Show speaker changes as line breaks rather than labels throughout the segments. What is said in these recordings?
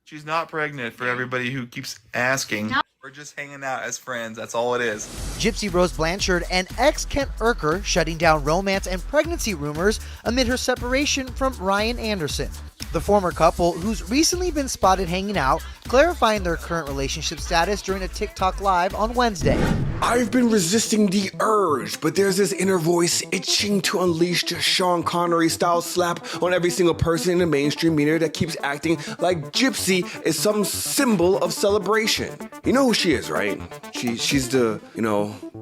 She's not pregnant for everybody who keeps asking. No. We're just hanging out as friends. That's all it is.
Gypsy Rose Blanchard and ex-Kent Urker shutting down romance and pregnancy rumors amid her separation from Ryan Anderson. The former couple, who's recently been spotted hanging out, clarifying their current relationship status during a TikTok live on Wednesday.
I've been resisting the urge, but there's this inner voice itching to unleash a Sean Connery-style slap on every single person in the mainstream media that keeps acting like Gypsy is some symbol of celebration. You know who she is, right? She's the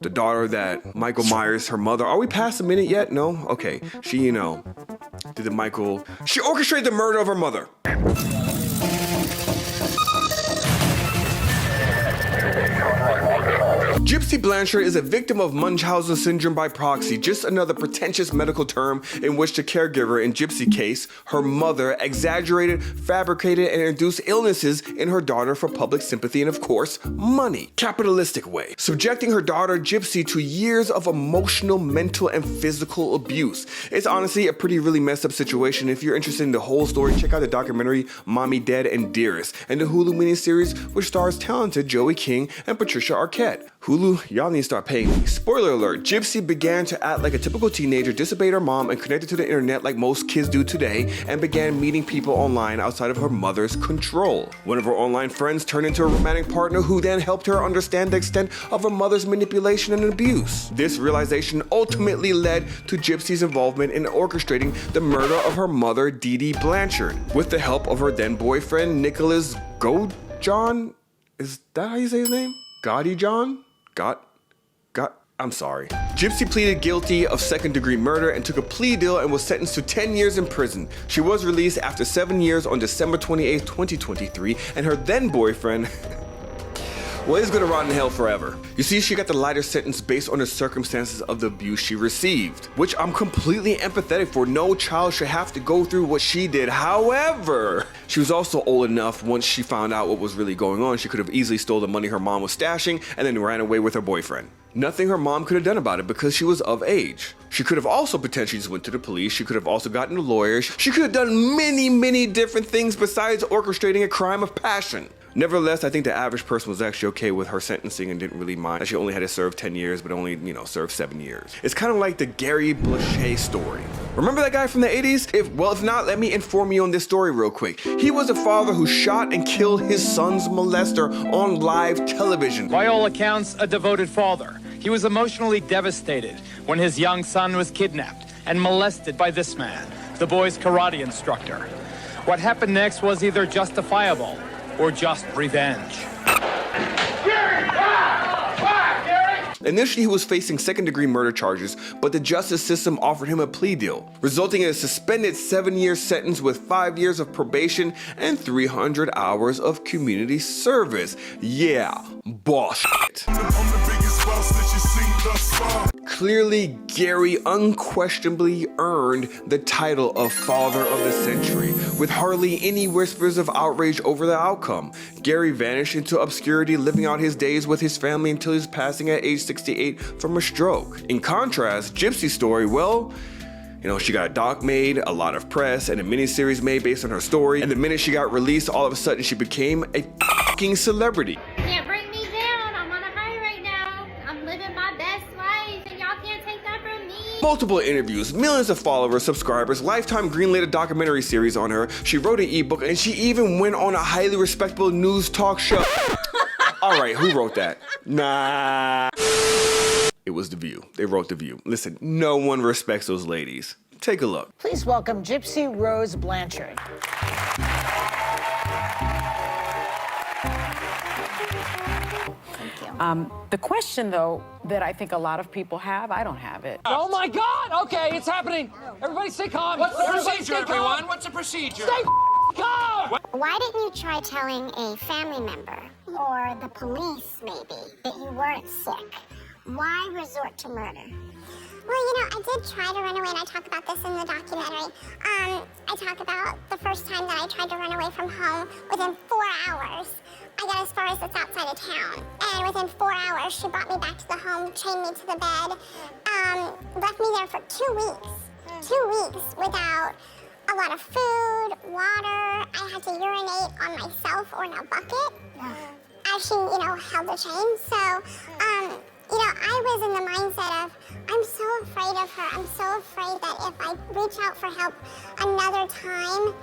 daughter that Michael Myers, her mother. Are we past a minute yet? No? Okay. She orchestrated the murder of her mother. Gypsy Blanchard is a victim of Munchausen syndrome by proxy, just another pretentious medical term in which the caregiver, in Gypsy's case, her mother, exaggerated, fabricated, and induced illnesses in her daughter for public sympathy and, of course, money. Capitalistic way. Subjecting her daughter, Gypsy, to years of emotional, mental, and physical abuse. It's honestly a really messed up situation. If you're interested in the whole story, check out the documentary Mommy, Dead, and Dearest, and the Hulu miniseries which stars talented Joey King and Patricia Arquette. Hulu, y'all need to start paying me. Spoiler alert, Gypsy began to act like a typical teenager, disobeyed her mom, and connected to the internet like most kids do today, and began meeting people online outside of her mother's control. One of her online friends turned into a romantic partner who then helped her understand the extent of her mother's manipulation and abuse. This realization ultimately led to Gypsy's involvement in orchestrating the murder of her mother, DeDe Blanchard, with the help of her then boyfriend, Nicholas John. Is that how you say his name? Gotti John? I'm sorry. Gypsy pleaded guilty of second-degree murder and took a plea deal and was sentenced to 10 years in prison. She was released after 7 years on December 28, 2023, and her then boyfriend well, he's gonna rot in hell forever. You see, she got the lighter sentence based on the circumstances of the abuse she received, which I'm completely empathetic for. No child should have to go through what she did. However, she was also old enough once she found out what was really going on. She could have easily stole the money her mom was stashing and then ran away with her boyfriend. Nothing her mom could have done about it because she was of age. She could have also potentially just went to the police. She could have also gotten a lawyer. She could have done many different things besides orchestrating a crime of passion. Nevertheless, I think the average person was actually okay with her sentencing and didn't really mind that she only had to serve 10 years, but only, served 7 years. It's kind of like the Gary Blanchards story. Remember that guy from the 80s? If not, let me inform you on this story real quick. He was a father who shot and killed his son's molester on live television.
By all accounts, a devoted father. He was emotionally devastated when his young son was kidnapped and molested by this man, the boy's karate instructor. What happened next was either justifiable or just revenge.
Initially, he was facing second-degree murder charges, but the justice system offered him a plea deal, resulting in a suspended 7-year sentence with 5 years of probation and 300 hours of community service. Yeah, bullshit. Clearly, Gary unquestionably earned the title of Father of the Century, with hardly any whispers of outrage over the outcome. Gary vanished into obscurity, living out his days with his family until his passing at age 68 from a stroke. In contrast, Gypsy's story, she got a doc made, a lot of press, and a miniseries made based on her story, and the minute she got released, all of a sudden she became a fucking celebrity.
Can't bring me down. I'm on a high right now. I'm living my best life, and y'all can't take that from me.
Multiple interviews, millions of followers, subscribers, Lifetime greenlit a documentary series on her. She wrote an ebook, and she even went on a highly respectable news talk show. All right, who wrote that? Nah. It was The View. They wrote The View. Listen, no one respects those ladies. Take a look.
Please welcome Gypsy Rose Blanchard.
The question, though, that I think a lot of people have, I don't have it.
Oh my God! Okay, it's happening. Everybody stay calm.
What's the procedure, everyone? What's the procedure?
Stay calm!
Why didn't you try telling a family member or the police, maybe, that you weren't sick? Why resort to murder?
Well, I did try to run away, and I talk about this in the documentary. I talk about the first time that I tried to run away from home. Within 4 hours, I got as far as it's outside of town. And within 4 hours, she brought me back to the home, chained me to the bed, left me there for 2 weeks. 2 weeks without a lot of food, water. I had to urinate on myself or in a bucket as she, held the chain. So, I was in the mindset of, I'm so afraid of her. I'm so afraid that if I reach out for help another time,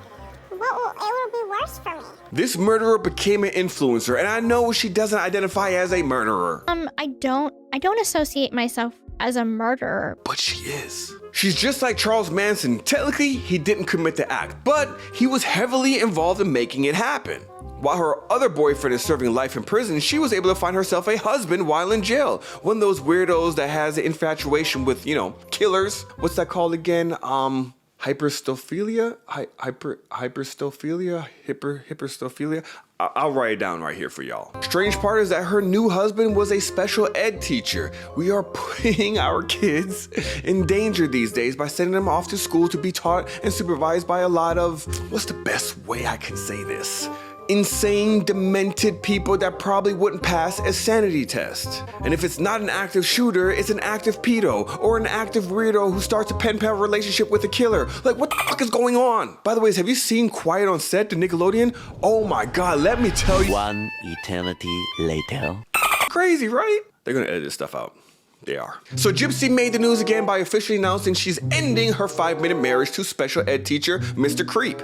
it will be worse for me.
This murderer became an influencer, and I know she doesn't identify as a murderer.
I don't associate myself as a murderer.
But she is. She's just like Charles Manson. Technically, he didn't commit the act, but he was heavily involved in making it happen. While her other boyfriend is serving life in prison, she was able to find herself a husband while in jail. One of those weirdos that has an infatuation with, killers. What's that called again? Hyperstophilia? Hyperstophilia? I'll write it down right here for y'all. Strange part is that her new husband was a special ed teacher. We are putting our kids in danger these days by sending them off to school to be taught and supervised by a lot of, what's the best way I can say this? Insane, demented people that probably wouldn't pass a sanity test. And if it's not an active shooter, it's an active pedo or an active weirdo who starts a pen-pal relationship with a killer. Like, what the fuck is going on? By the way, have you seen Quiet on Set, the Nickelodeon? Oh my God, let me tell you.
One eternity later.
Crazy, right? They're gonna edit this stuff out. They are. So Gypsy made the news again by officially announcing she's ending her 5-minute marriage to special ed teacher, Mr. Creep.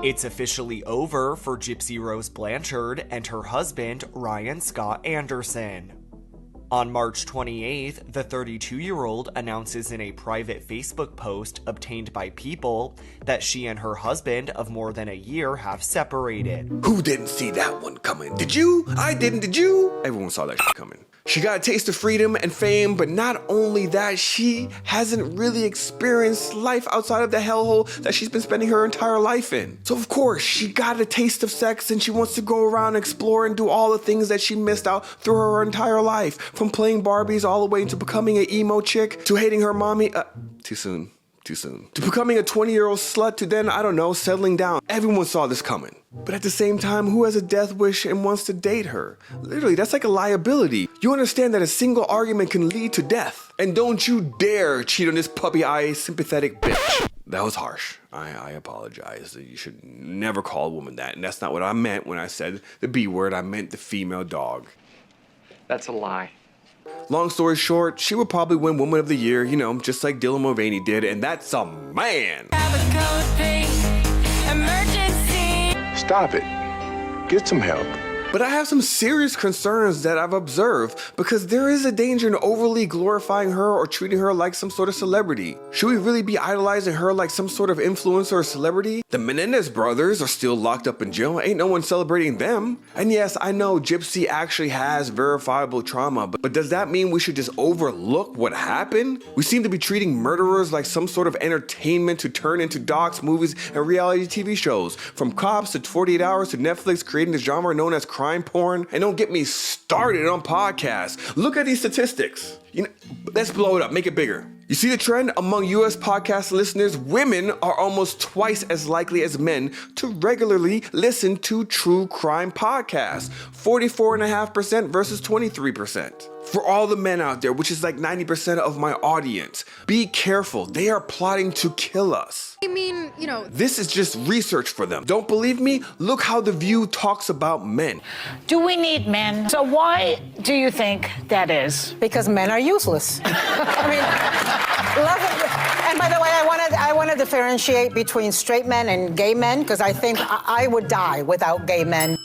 It's officially over for Gypsy Rose Blanchard and her husband, Ryan Scott Anderson. On March 28th, the 32-year-old announces in a private Facebook post obtained by People that she and her husband of more than a year have separated.
Who didn't see that one coming? Did you? I didn't, did you? Everyone saw that shit coming. She got a taste of freedom and fame, but not only that, she hasn't really experienced life outside of the hellhole that she's been spending her entire life in. So of course, she got a taste of sex and she wants to go around and explore and do all the things that she missed out through her entire life. From playing Barbies all the way to becoming an emo chick, to hating her mommy, too soon. To becoming a 20-year-old slut, to then, I don't know, settling down. Everyone saw this coming. But at the same time, who has a death wish and wants to date her? Literally, that's like a liability. You understand that a single argument can lead to death. And don't you dare cheat on this puppy-eyed, sympathetic bitch. That was harsh. I apologize. You should never call a woman that. And that's not what I meant when I said the B word. I meant the female dog.
That's a lie.
Long story short, she would probably win Woman of the Year, just like Dylan Mulvaney did, and that's a man.
Stop it. Get some help.
But I have some serious concerns that I've observed because there is a danger in overly glorifying her or treating her like some sort of celebrity. Should we really be idolizing her like some sort of influencer or celebrity? The Menendez brothers are still locked up in jail. Ain't no one celebrating them. And yes, I know Gypsy actually has verifiable trauma, but does that mean we should just overlook what happened? We seem to be treating murderers like some sort of entertainment to turn into docs, movies, and reality TV shows. From Cops to 48 Hours to Netflix creating the genre known as crime porn. And don't get me started on podcasts. Look at these statistics. Let's blow it up, make it bigger. You see the trend among US podcast listeners? Women are almost twice as likely as men to regularly listen to true crime podcasts. 44.5% versus 23%. For all the men out there, which is like 90% of my audience, be careful. They are plotting to kill us.
I mean,
This is just research for them. Don't believe me? Look how The View talks about men.
Do we need men? So why do you think that is?
Because men are useless.
And by the way, I want to differentiate between straight men and gay men because I think I would die without gay men.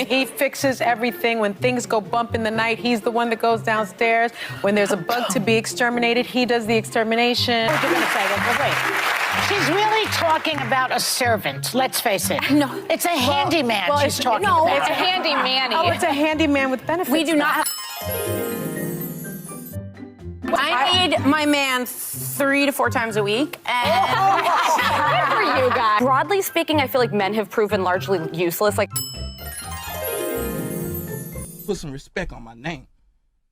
He fixes everything. When things go bump in the night, he's the one that goes downstairs. When there's a bug to be exterminated, he does the extermination.
What are you going to say? Wait. She's really talking about a servant, let's face it.
No.
It's a handyman she's talking
no,
about.
it's a handyman.
Oh, it's a handyman with benefits.
We do not. I need my man 3 to 4 times a week. And
Good for you guys. Broadly speaking, I feel like men have proven largely useless.
Put some respect on my name.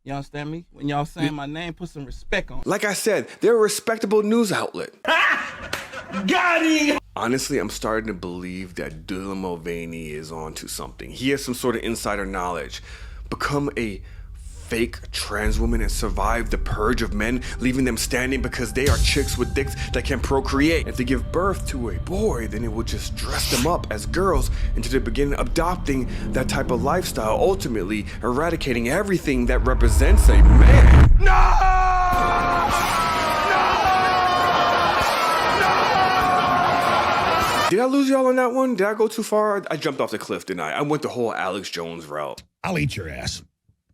You understand me? When y'all saying my name, put some respect on it.
Like I said, they're a respectable news outlet.
Got him!
Honestly, I'm starting to believe that Dylan Mulvaney is onto something. He has some sort of insider knowledge. Become a fake trans women and survive the purge of men, leaving them standing because they are chicks with dicks that can procreate. If they give birth to a boy, then it will just dress them up as girls until they begin adopting that type of lifestyle, ultimately eradicating everything that represents a man. Did I lose y'all on that one? Did I go too far? I jumped off the cliff, didn't I went the whole Alex Jones route.
I'll eat your ass.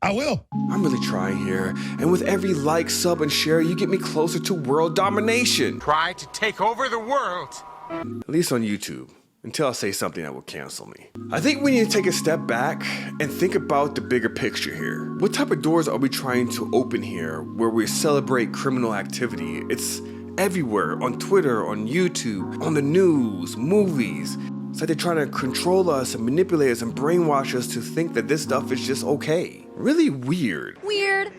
I will.
I'm really trying here. And with every like, sub, and share, you get me closer to world domination.
Try to take over the world.
At least on YouTube. Until I say something that will cancel me. I think we need to take a step back and think about the bigger picture here. What type of doors are we trying to open here where we celebrate criminal activity? It's everywhere, on Twitter, on YouTube, on the news, movies. It's like they're trying to control us and manipulate us and brainwash us to think that this stuff is just okay. Really weird.
Weird.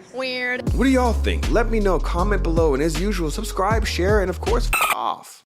What do y'all think? Let me know, comment below, and as usual, subscribe, share, and of course, off.